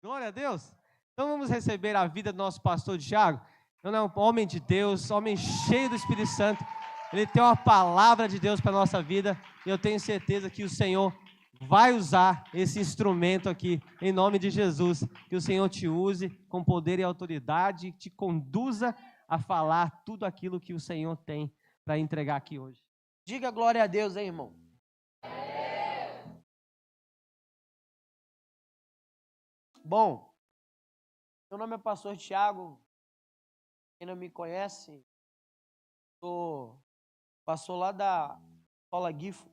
Glória a Deus. Então vamos receber a vida do nosso pastor Thiago. Ele é um homem de Deus, homem cheio do Espírito Santo. Ele tem uma palavra de Deus para a nossa vida. E eu tenho certeza que o Senhor vai usar esse instrumento aqui, em nome de Jesus. Que o Senhor te use com poder e autoridade, te conduza a falar tudo aquilo que o Senhor tem para entregar aqui hoje. Diga glória a Deus, hein, irmão? Bom, meu nome é pastor Thiago. Quem não me conhece, sou pastor lá da Escola Gifo.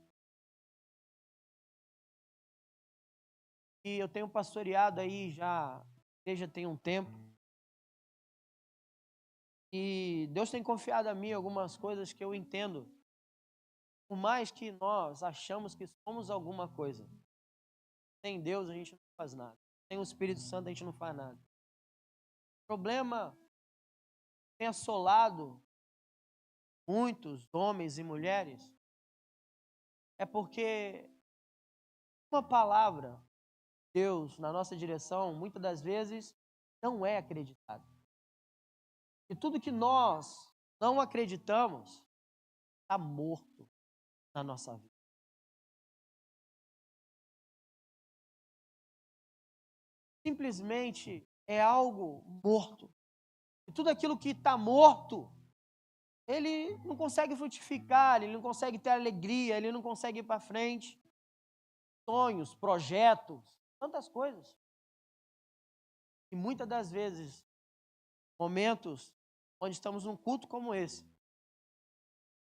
E eu tenho pastoreado aí já, a igreja tem um tempo. E Deus tem confiado a mim algumas coisas que eu entendo. Por mais que nós achamos que somos alguma coisa, sem Deus a gente não faz nada. Sem o Espírito Santo a gente não faz nada. O problema tem assolado muitos homens e mulheres é porque uma palavra de Deus na nossa direção, muitas das vezes, não é acreditada. E tudo que nós não acreditamos está morto na nossa vida. Simplesmente é algo morto. E tudo aquilo que está morto, ele não consegue frutificar, ele não consegue ter alegria, ele não consegue ir para frente. Sonhos, projetos, tantas coisas. E muitas das vezes, momentos onde estamos num culto como esse,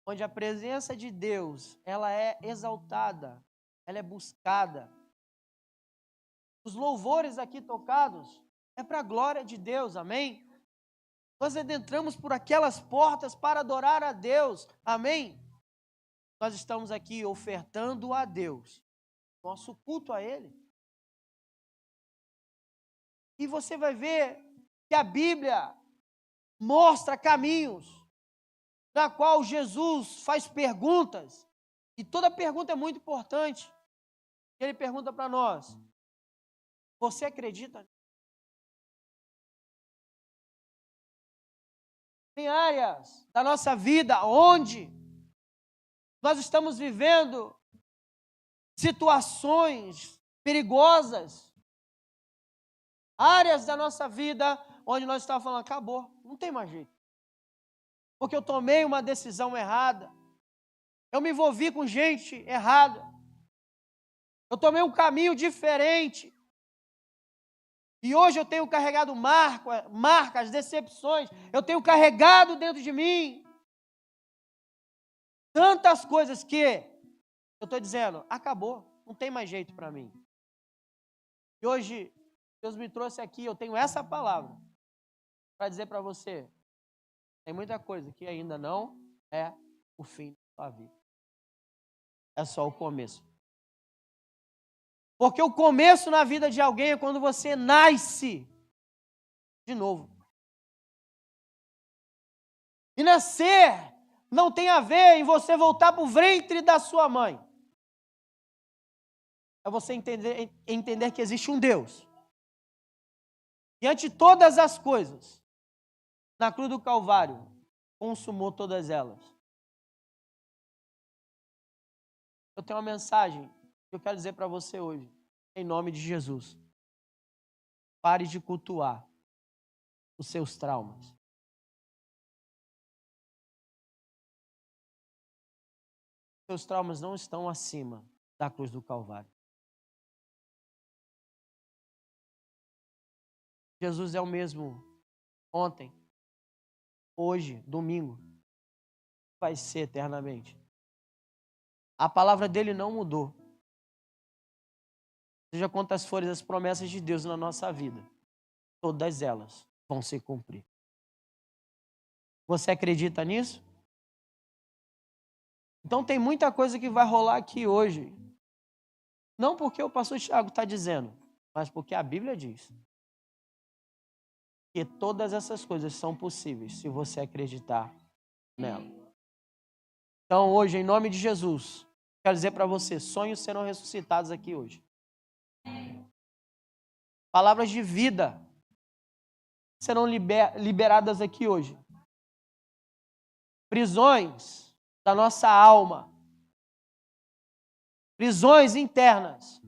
onde a presença de Deus, ela é exaltada, ela é buscada. Os louvores aqui tocados é para a glória de Deus, amém? Nós adentramos por aquelas portas para adorar a Deus, amém? Nós estamos aqui ofertando a Deus nosso culto a Ele. E você vai ver que a Bíblia mostra caminhos na qual Jesus faz perguntas, e toda pergunta é muito importante. Ele pergunta para nós: você acredita? Tem áreas da nossa vida onde nós estamos vivendo situações perigosas, áreas da nossa vida onde nós estamos falando, acabou, não tem mais jeito. Porque eu tomei uma decisão errada, eu me envolvi com gente errada, eu tomei um caminho diferente, e hoje eu tenho carregado marcas, decepções, eu tenho carregado dentro de mim tantas coisas que eu estou dizendo, acabou, não tem mais jeito para mim. E hoje, Deus me trouxe aqui, eu tenho essa palavra para dizer para você, tem muita coisa que ainda não é o fim da sua vida. É só o começo. Porque o começo na vida de alguém é quando você nasce de novo. E nascer não tem a ver em você voltar para o ventre da sua mãe. É você entender que existe um Deus. E ante todas as coisas, na cruz do Calvário, consumou todas elas. Eu tenho uma mensagem que eu quero dizer para você hoje, em nome de Jesus. Pare de cultuar os seus traumas. Seus traumas não estão acima da cruz do Calvário. Jesus é o mesmo ontem, hoje, domingo, vai ser eternamente. A palavra dele não mudou. Seja quantas forem as promessas de Deus na nossa vida, todas elas vão se cumprir. Você acredita nisso? Então tem muita coisa que vai rolar aqui hoje. Não porque o pastor Thiago está dizendo, mas porque a Bíblia diz que todas essas coisas são possíveis se você acreditar nela. Então hoje, em nome de Jesus, quero dizer para você, sonhos serão ressuscitados aqui hoje. palavras de vida serão liberadas aqui hoje. Prisões da nossa alma, prisões internas.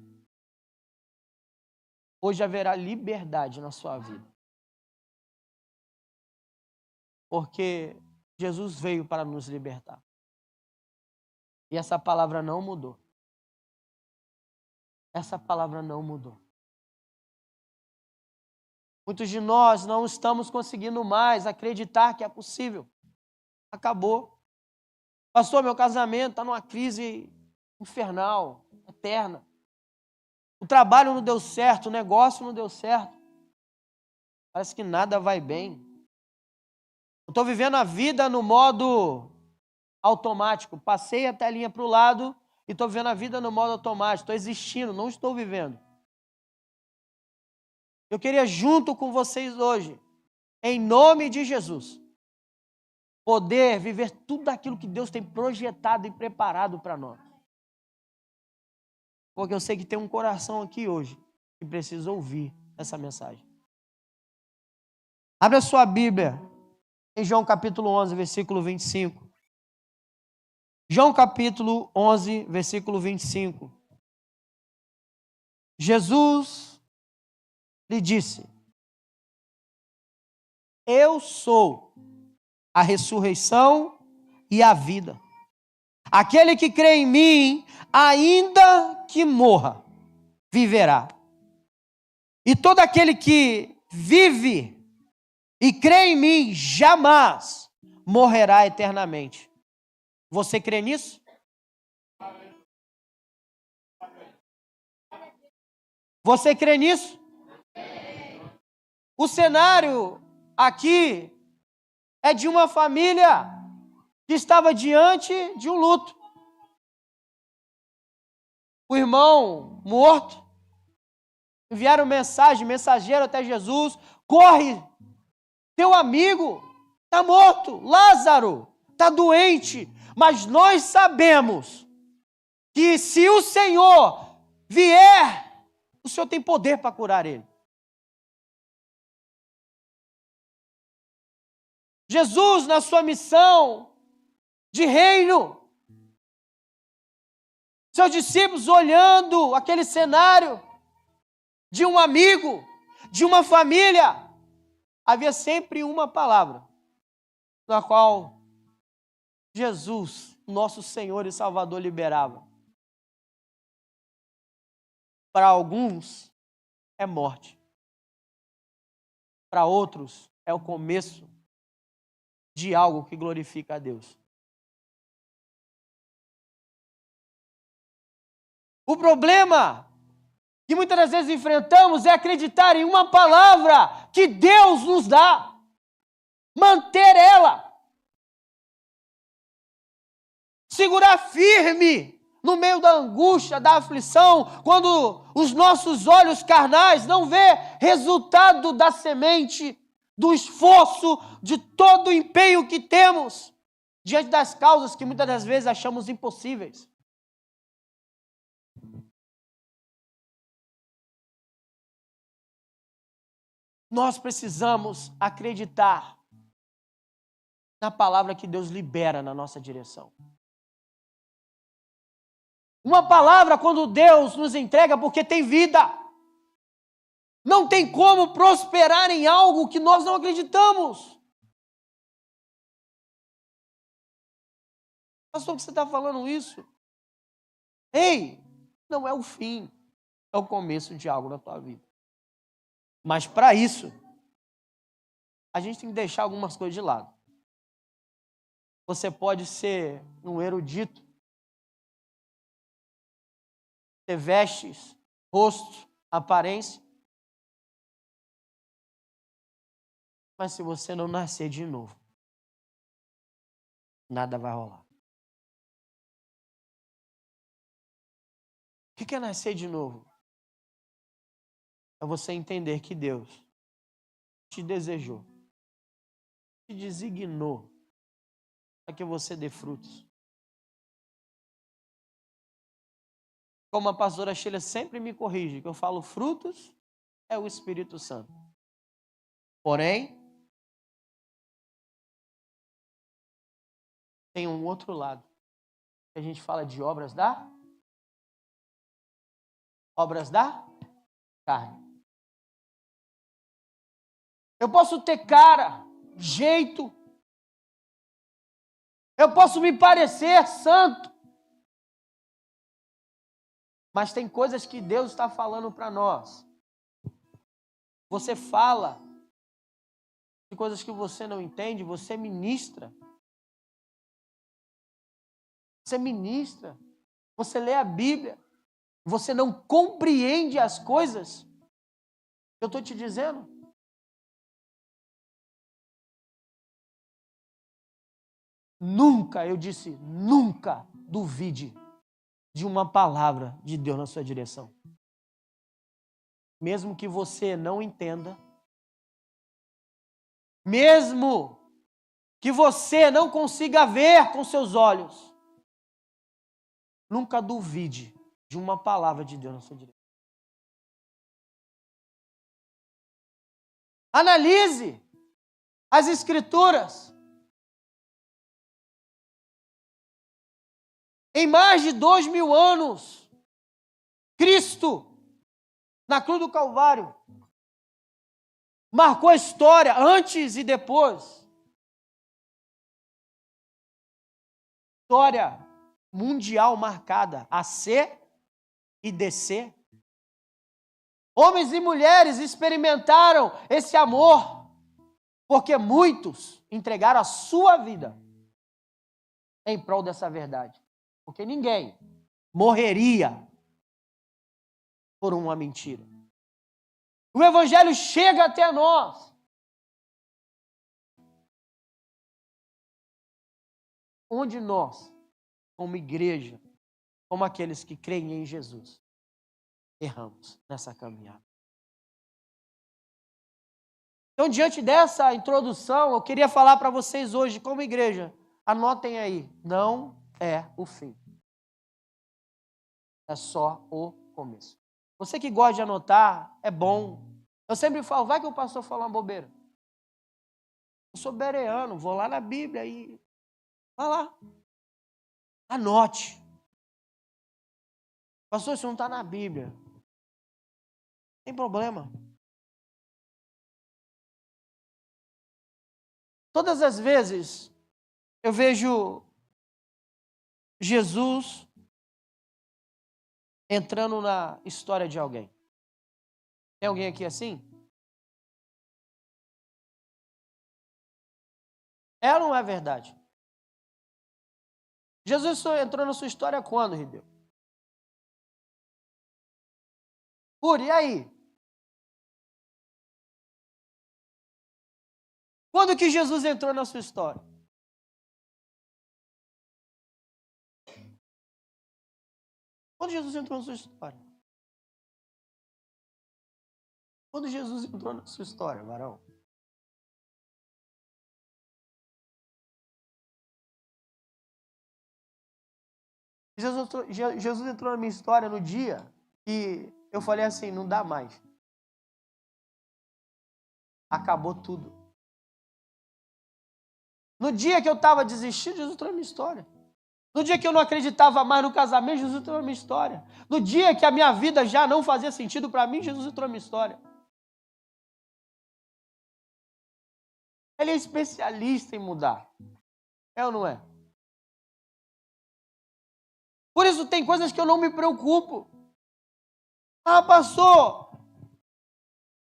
Hoje haverá liberdade na sua vida. Porque Jesus veio para nos libertar. E essa palavra não mudou. Essa palavra não mudou. Muitos de nós não estamos conseguindo mais acreditar que é possível. Acabou. Pastor, meu casamento está numa crise infernal, eterna. O trabalho não deu certo, o negócio não deu certo. Parece que nada vai bem. Eu estou vivendo a vida no modo automático. Passei a telinha para o lado e estou vivendo a vida no modo automático. Estou existindo, não estou vivendo. Eu queria, junto com vocês hoje, em nome de Jesus, poder viver tudo aquilo que Deus tem projetado e preparado para nós. Porque eu sei que tem um coração aqui hoje que precisa ouvir essa mensagem. Abra sua Bíblia em João capítulo 11, versículo 25. João capítulo 11, versículo 25. Jesus lhe disse: eu sou a ressurreição e a vida. Aquele que crê em mim, ainda que morra, viverá. E todo aquele que vive e crê em mim, jamais morrerá eternamente. Você crê nisso? Você crê nisso? O cenário aqui é de uma família que estava diante de um luto. O irmão morto, enviaram mensagem, mensageiro até Jesus: corre, teu amigo está morto, Lázaro está doente, mas nós sabemos que se o Senhor vier, o Senhor tem poder para curar ele. Jesus, na sua missão de reino, seus discípulos olhando aquele cenário de um amigo, de uma família, havia sempre uma palavra, na qual Jesus, nosso Senhor e Salvador, liberava. Para alguns é morte, para outros é o começo de algo que glorifica a Deus. O problema que muitas das vezes enfrentamos é acreditar em uma palavra que Deus nos dá, manter ela, segurar firme no meio da angústia, da aflição, quando os nossos olhos carnais não vê resultado da semente, do esforço, de todo o empenho que temos diante das causas que muitas das vezes achamos impossíveis. Nós precisamos acreditar na palavra que Deus libera na nossa direção. Uma palavra, quando Deus nos entrega, porque tem vida. Não tem como prosperar em algo que nós não acreditamos. Pastor, por que você está falando isso? Ei, não é o fim, é o começo de algo na tua vida. Mas para isso, a gente tem que deixar algumas coisas de lado. Você pode ser um erudito, ter vestes, rosto, aparência, mas se você não nascer de novo, nada vai rolar. O que é nascer de novo? É você entender que Deus te desejou, te designou para que você dê frutos. Como a pastora Sheila sempre me corrige, que eu falo frutos é o Espírito Santo. Porém, tem um outro lado. A gente fala de obras da carne. Eu posso ter cara, jeito, eu posso me parecer santo, mas tem coisas que Deus está falando para nós. Você fala de coisas que você não entende, você ministra. Você ministra, você lê a Bíblia, você não compreende as coisas que eu estou te dizendo. Nunca, eu disse, nunca duvide de uma palavra de Deus na sua direção. Mesmo que você não entenda, mesmo que você não consiga ver com seus olhos, nunca duvide de uma palavra de Deus na sua direção. Analise as Escrituras. Em mais de 2000 anos, Cristo, na cruz do Calvário, marcou a história antes e depois. História mundial marcada a C e descer. Homens e mulheres experimentaram esse amor, porque muitos entregaram a sua vida em prol dessa verdade. Porque ninguém morreria por uma mentira. O Evangelho chega até nós. Onde nós, como igreja, como aqueles que creem em Jesus, erramos nessa caminhada. Então, diante dessa introdução, eu queria falar para vocês hoje, como igreja, anotem aí, não é o fim. É só o começo. Você que gosta de anotar, é bom. Eu sempre falo, vai que o pastor fala uma bobeira. Eu sou bereano, vou lá na Bíblia e... Vai lá. Anote. Pastor, isso não está na Bíblia. Não tem problema. Todas as vezes eu vejo Jesus entrando na história de alguém. Tem alguém aqui assim? É ou não é verdade? Jesus entrou na sua história quando, Rideu? E aí? Quando que Jesus entrou na sua história? Quando Jesus entrou na sua história? Quando Jesus entrou na sua história, varão? Jesus entrou na minha história no dia que eu falei assim, não dá mais. Acabou tudo. No dia que eu estava desistindo, Jesus entrou na minha história. No dia que eu não acreditava mais no casamento, Jesus entrou na minha história. No dia que a minha vida já não fazia sentido para mim, Jesus entrou na minha história. Ele é especialista em mudar. É ou não é? Por isso tem coisas que eu não me preocupo. Ah, pastor,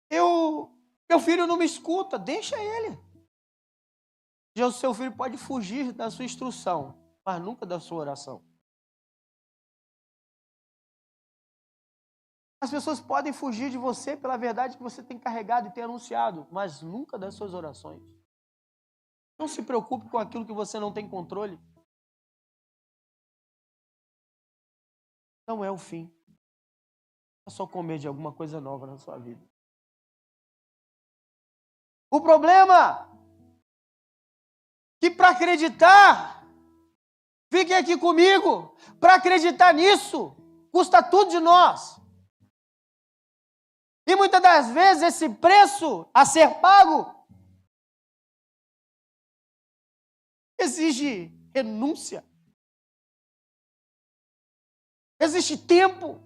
meu filho não me escuta, deixa ele. Já o seu filho pode fugir da sua instrução, mas nunca da sua oração. As pessoas podem fugir de você pela verdade que você tem carregado e tem anunciado, mas nunca das suas orações. Não se preocupe com aquilo que você não tem controle. Não é o fim. É só comer de alguma coisa nova na sua vida. O problema é que para acreditar, fiquem aqui comigo, para acreditar nisso, custa tudo de nós. E muitas das vezes esse preço a ser pago exige renúncia, existe tempo,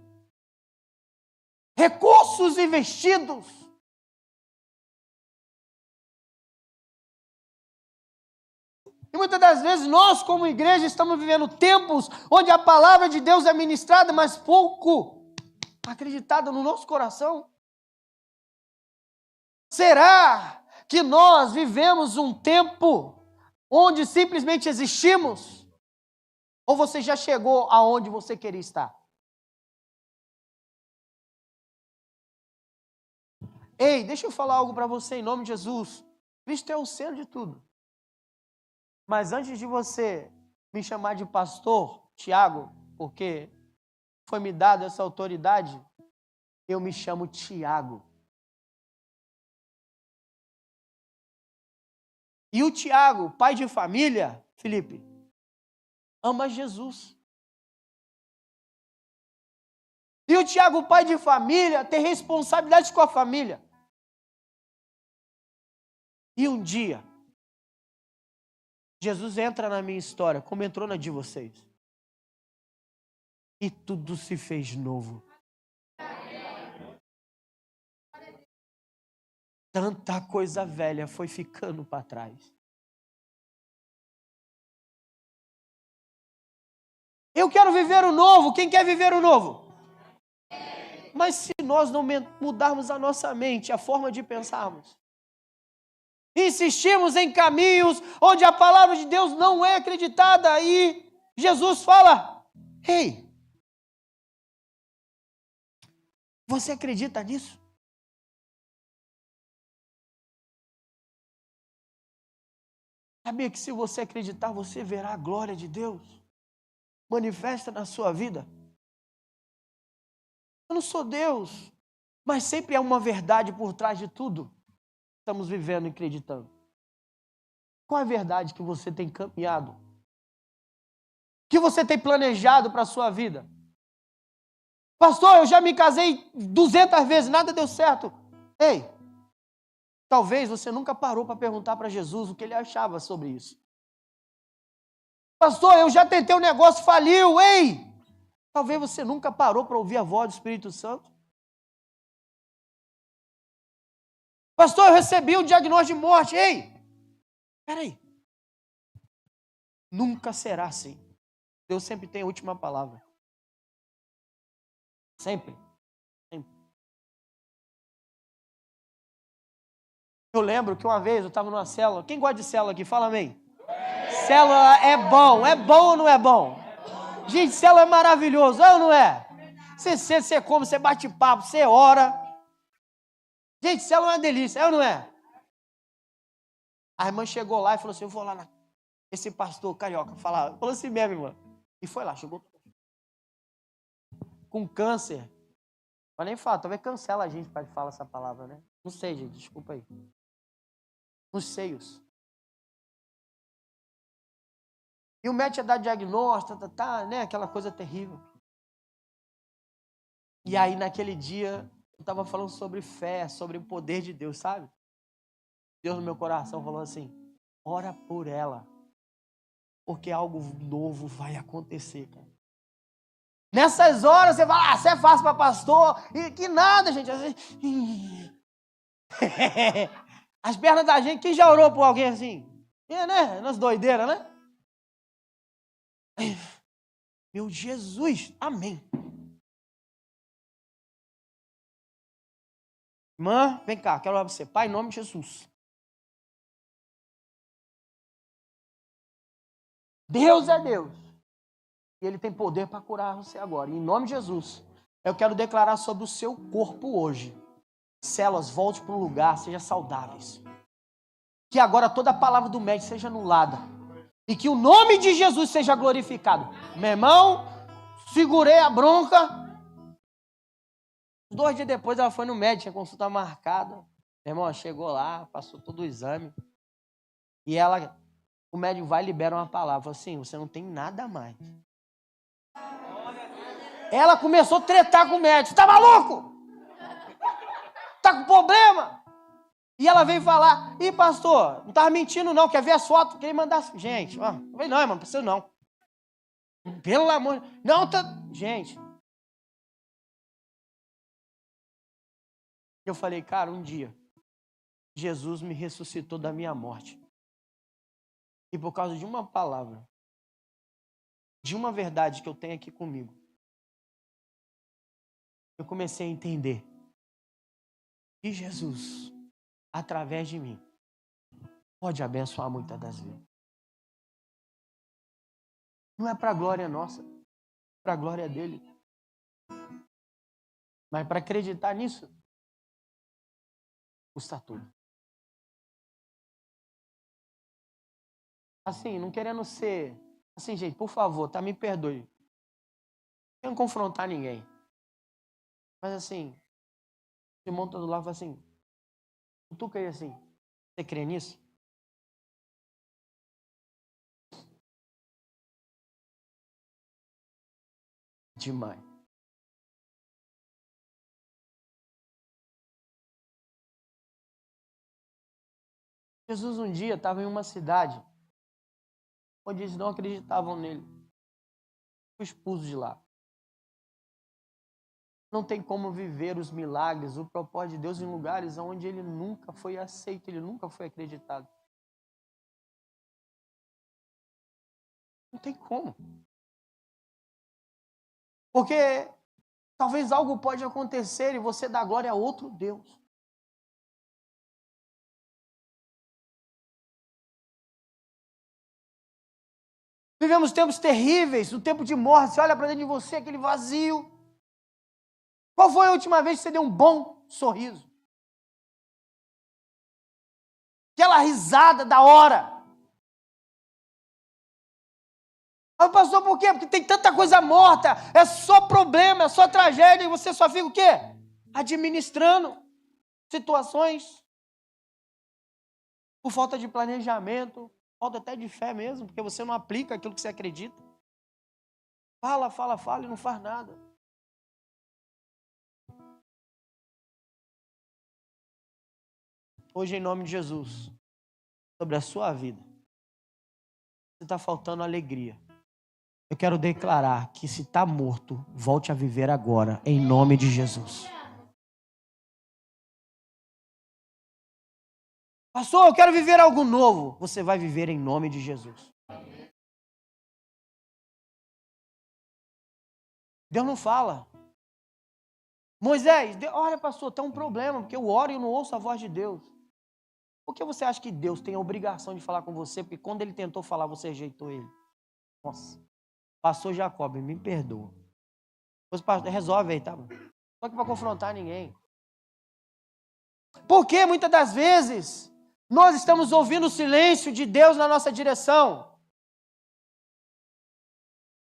recursos investidos. E muitas das vezes nós, como igreja, estamos vivendo tempos onde a palavra de Deus é ministrada, mas pouco acreditada no nosso coração. Será que nós vivemos um tempo onde simplesmente existimos? Ou você já chegou aonde você queria estar? Ei, deixa eu falar algo para você em nome de Jesus. Cristo é o centro de tudo. Mas antes de você me chamar de pastor, Tiago, porque foi me dada essa autoridade, eu me chamo Tiago. E o Tiago, pai de família, Felipe, ama Jesus. E o Tiago, pai de família, tem responsabilidade com a família. E um dia, Jesus entra na minha história, como entrou na de vocês. E tudo se fez novo. Tanta coisa velha foi ficando para trás. Eu quero viver o novo. Quem quer viver o novo? Mas se nós não mudarmos a nossa mente, a forma de pensarmos, insistimos em caminhos onde a palavra de Deus não é acreditada, e Jesus fala: ei, você acredita nisso? Sabia que se você acreditar, você verá a glória de Deus manifesta na sua vida? Eu não sou Deus, mas sempre há uma verdade por trás de tudo que estamos vivendo e acreditando. Qual é a verdade que você tem caminhado? Que você tem planejado para a sua vida? Pastor, eu já me casei 200 vezes, nada deu certo. Ei, talvez você nunca parou para perguntar para Jesus o que ele achava sobre isso. Pastor, eu já tentei um negócio, faliu. Ei, talvez você nunca parou para ouvir a voz do Espírito Santo. Pastor, eu recebi um diagnóstico de morte. Ei, peraí. Nunca será assim. Deus sempre tem a última palavra. Sempre. Sempre. Eu lembro que uma vez eu estava numa célula. Quem gosta de célula aqui? Fala amém. Célula é bom ou não é bom? Gente, célula é maravilhoso, é ou não é? Você come, você bate papo, você ora. Gente, célula é uma delícia, é ou não é? A irmã chegou lá e falou assim: eu vou lá esse pastor carioca falar. Falou assim mesmo, irmã. E foi lá, chegou com câncer. Mas nem fala, talvez cancela a gente para falar essa palavra, né? Não sei, gente, desculpa aí. Nos seios. E o médico ia dar diagnóstico, né? Aquela coisa terrível. E aí, naquele dia, eu estava falando sobre fé, sobre o poder de Deus, sabe? Deus no meu coração falou assim: ora por ela, porque algo novo vai acontecer, cara. Nessas horas você fala: você é fácil para pastor, e que nada, gente. As pernas da gente, quem já orou por alguém assim? Né? Nas doideiras, né? Meu Jesus, amém. Irmã, vem cá, quero orar para você. Pai, em nome de Jesus. Deus é Deus. E Ele tem poder para curar você agora. E em nome de Jesus, eu quero declarar sobre o seu corpo hoje. Células, volte para o lugar, sejam saudáveis. Que agora toda a palavra do médico seja anulada. E que o nome de Jesus seja glorificado. Meu irmão, segurei a bronca. 2 dias depois ela foi no médico, a consulta marcada. Meu irmão, chegou lá, passou todo o exame. E o médico vai e libera uma palavra. Falou assim: você não tem nada mais. Ela começou a tretar com o médico. Tá maluco? tá com problema. E ela veio falar, ih, pastor, não tava mentindo não, quer ver as fotos? Queria mandar, gente, ó. Eu falei, não, irmão, não precisa não. Pelo amor, não, tá, gente. Eu falei, cara, um dia, Jesus me ressuscitou da minha morte. E por causa de uma palavra, de uma verdade que eu tenho aqui comigo, eu comecei a entender que Jesus, através de mim, pode abençoar muitas das vezes. Não é para a glória nossa, é para a glória dele. Mas para acreditar nisso, custa tudo. Assim, não querendo ser... Assim, gente, por favor, tá? Me perdoe. Não quero confrontar ninguém. Mas assim, o irmão todo lá fala assim, tu quer assim, você crê nisso? Demais. Jesus um dia estava em uma cidade onde eles não acreditavam nele. Foi expulso de lá. Não tem como viver os milagres, o propósito de Deus em lugares onde ele nunca foi aceito, ele nunca foi acreditado. Não tem como. Porque talvez algo pode acontecer e você dá glória a outro Deus. Vivemos tempos terríveis, um tempo de morte. Você olha para dentro de você, aquele vazio. Qual foi a última vez que você deu um bom sorriso? Aquela risada da hora. Mas pastor, por quê? Porque tem tanta coisa morta, é só problema, é só tragédia, e você só fica o quê? Administrando situações. Por falta de planejamento, falta até de fé mesmo, porque você não aplica aquilo que você acredita. Fala, fala, fala e não faz nada. Hoje, em nome de Jesus, sobre a sua vida, se está faltando alegria, eu quero declarar que se está morto, volte a viver agora, em nome de Jesus. Pastor, eu quero viver algo novo. Você vai viver em nome de Jesus. Deus não fala. Moisés, olha pastor, tem um problema, porque eu oro e eu não ouço a voz de Deus. Por que você acha que Deus tem a obrigação de falar com você? Porque quando ele tentou falar, você rejeitou ele. Nossa. Pastor Jacob, me perdoa. Pastor, resolve aí, tá? Não estou aqui para confrontar ninguém. Porque muitas das vezes nós estamos ouvindo o silêncio de Deus na nossa direção.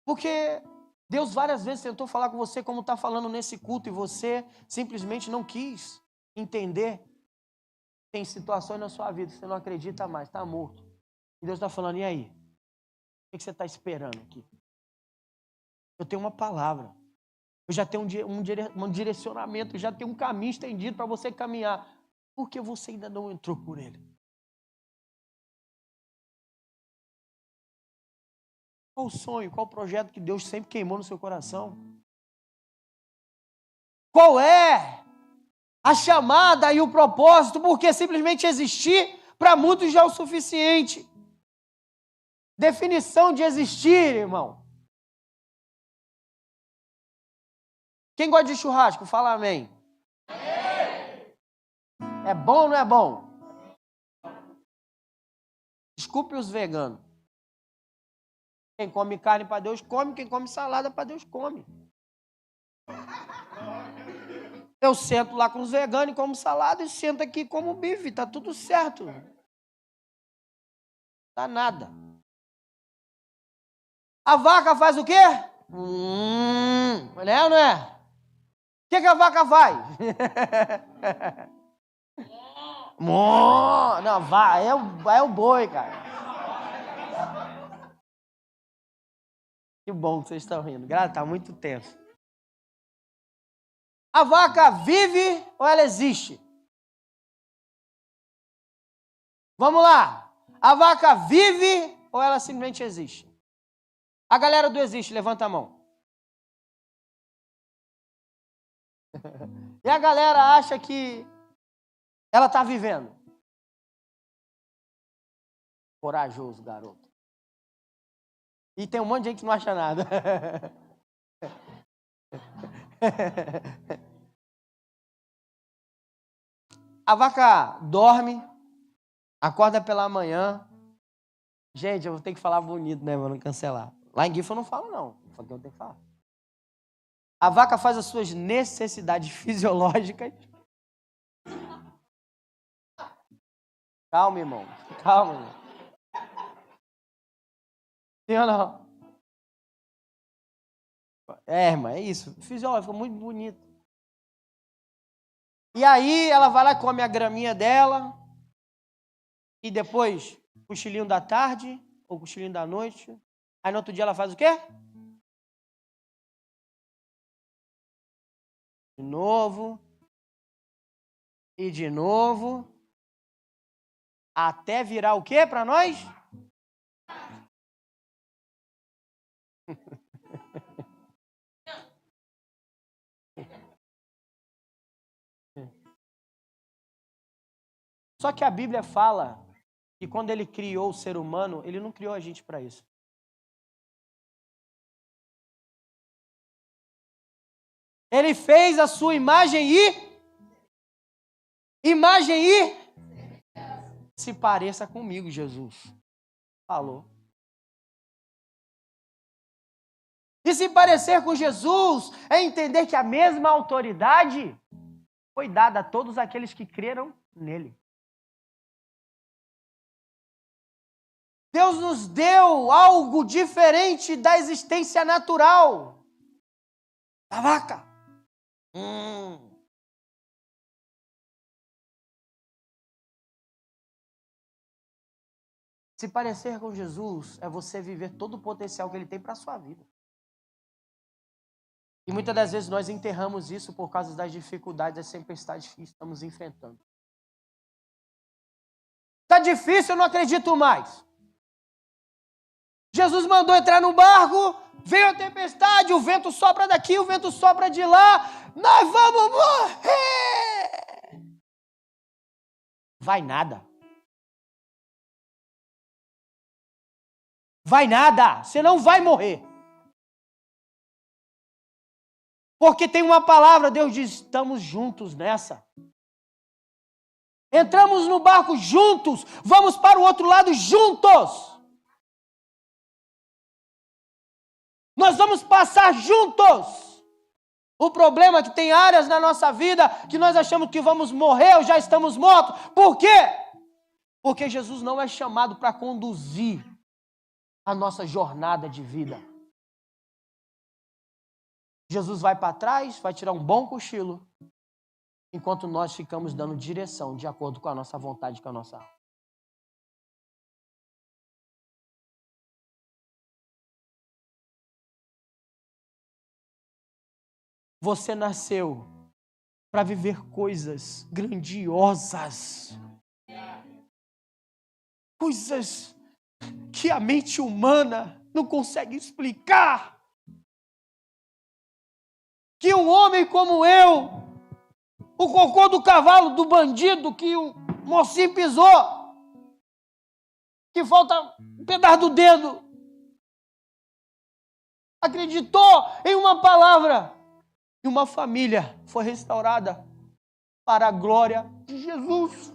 Porque Deus várias vezes tentou falar com você como está falando nesse culto e você simplesmente não quis entender. Tem situações na sua vida que você não acredita mais, está morto. E Deus está falando, e aí? O que você está esperando aqui? Eu tenho uma palavra. Eu já tenho um direcionamento, eu já tenho um caminho estendido para você caminhar. Por que você ainda não entrou por ele? Qual o sonho, qual o projeto que Deus sempre queimou no seu coração? Qual é a chamada e o propósito? Porque simplesmente existir, para muitos já é o suficiente. Definição de existir, irmão. Quem gosta de churrasco, fala amém. É bom ou não é bom? Desculpe os veganos. Quem come carne para Deus come, quem come salada para Deus come. Eu sento lá com os veganos e como salada e sento aqui e como bife, tá tudo certo. Tá nada. A vaca faz o quê? Não é ou não é? O que a vaca faz? Não, vai, é o boi, cara. Que bom que vocês estão rindo. Tá muito tenso. A vaca vive ou ela existe? Vamos lá. A vaca vive ou ela simplesmente existe? A galera do existe, levanta a mão. E a galera acha que ela está vivendo. Corajoso, garoto. E tem um monte de gente que não acha nada. A vaca dorme, acorda pela manhã. Gente, eu vou ter que falar bonito, né, mano? Não cancelar. Lá em Guifa eu não falo, não. Só que eu tenho que falar. A vaca faz as suas necessidades fisiológicas. Calma, irmão. Calma, irmão. Sim ou não? Irmã, é isso. Fisiológico, muito bonito. E aí ela vai lá e come a graminha dela. E depois, cochilinho da tarde ou cochilinho da noite. Aí no outro dia ela faz o quê? De novo. E de novo. Até virar o quê para nós? Só que a Bíblia fala que quando ele criou o ser humano, ele não criou a gente para isso. Ele fez a sua imagem se pareça comigo, Jesus falou. E se parecer com Jesus é entender que a mesma autoridade foi dada a todos aqueles que creram nele. Deus nos deu algo diferente da existência natural. A vaca. Se parecer com Jesus é você viver todo o potencial que ele tem para a sua vida. E muitas das vezes nós enterramos isso por causa das dificuldades, das tempestades que estamos enfrentando. Está difícil, eu não acredito mais. Jesus mandou entrar no barco, veio a tempestade, o vento sopra daqui, o vento sopra de lá, nós vamos morrer! Vai nada. Vai nada, você não vai morrer. Porque tem uma palavra, Deus diz, estamos juntos nessa. Entramos no barco juntos, vamos para o outro lado juntos. Nós vamos passar juntos. O problema é que tem áreas na nossa vida que nós achamos que vamos morrer ou já estamos mortos. Por quê? Porque Jesus não é chamado para conduzir a nossa jornada de vida. Jesus vai para trás, vai tirar um bom cochilo, enquanto nós ficamos dando direção de acordo com a nossa vontade, com a nossa alma. Você nasceu para viver coisas grandiosas. Coisas que a mente humana não consegue explicar. Que um homem como eu, o cocô do cavalo do bandido que o mocinho pisou, que falta um pedaço do dedo, acreditou em uma palavra e uma família foi restaurada para a glória de Jesus.